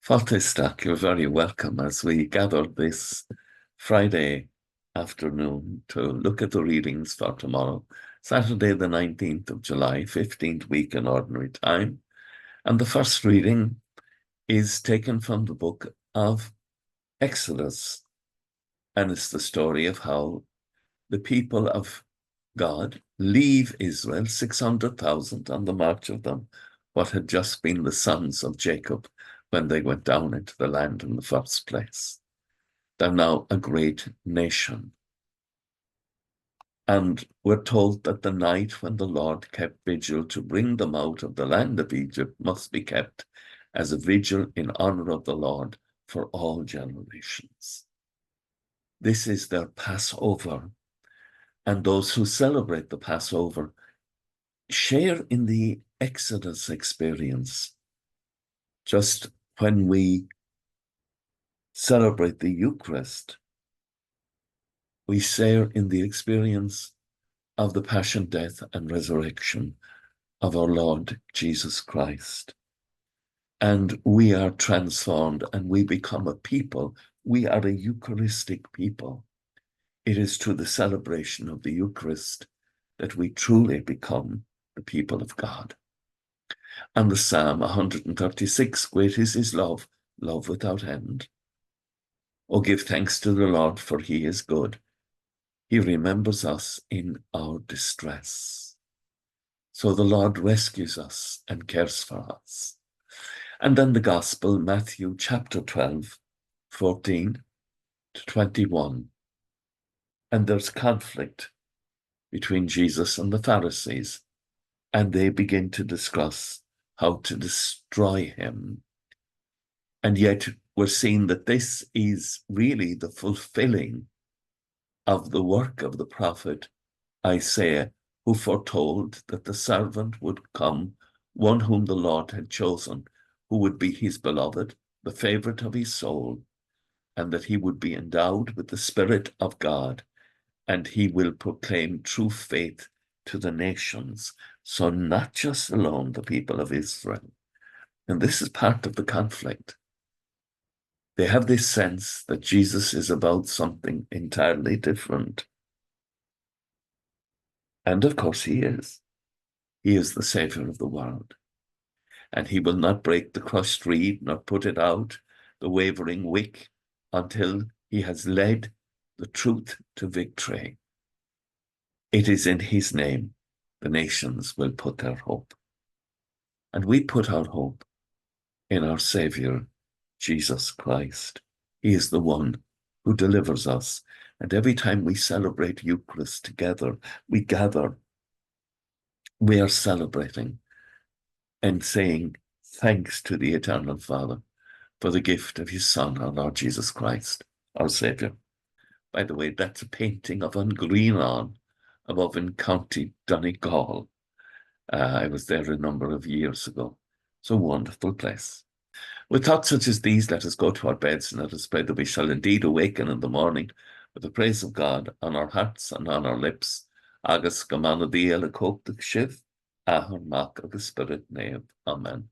Faltestack, you're very welcome as we gather this Friday afternoon to look at the readings for tomorrow, Saturday the 19th of July, 15th week in Ordinary Time. And the first reading is taken from the book of Exodus. And it's the story of how the people of God leave Israel, 600,000 on the march of them, what had just been the sons of Jacob when they went down into the land in the first place. They're now a great nation. And we're told that the night when the Lord kept vigil to bring them out of the land of Egypt must be kept as a vigil in honor of the Lord for all generations. This is their Passover. And those who celebrate the Passover share in the Exodus experience. Just when we celebrate the Eucharist, we share in the experience of the passion, death, and resurrection of our Lord Jesus Christ. And we are transformed and we become a people. We are a Eucharistic people. It is to the celebration of the Eucharist that we truly become the people of God. And the Psalm 136, great is his love, love without end. Oh, give thanks to the Lord, for he is good. He remembers us in our distress. So the Lord rescues us and cares for us. And then the Gospel, Matthew chapter 12, 14 to 21. And there's conflict between Jesus and the Pharisees, and they begin to discuss how to destroy him. And yet we're seeing that this is really the fulfilling of the work of the prophet Isaiah, who foretold that the servant would come, one whom the Lord had chosen, who would be his beloved, the favorite of his soul, and that he would be endowed with the Spirit of God, and he will proclaim true faith to the nations. So not just alone the people of Israel. And this is part of the conflict. They have this sense that Jesus is about something entirely different. And of course he is. He is the Savior of the world. And he will not break the crushed reed, nor put it out, the wavering wick, until he has led the truth to victory. It is in his name the nations will put their hope. And we put our hope in our Savior, Jesus Christ. He is the one who delivers us. And every time we celebrate Eucharist together, we gather, we are celebrating and saying thanks to the Eternal Father for the gift of his Son, our Lord Jesus Christ, our Saviour. By the way, that's a painting of An Greenlawn above in County Donegal. I was there a number of years ago. It's a wonderful place. With thoughts such as these, let us go to our beds and let us pray that we shall indeed awaken in the morning with the praise of God on our hearts and on our lips. Agus gamana di a cóp de sibh, ahar mac agus spirit neb. Amen.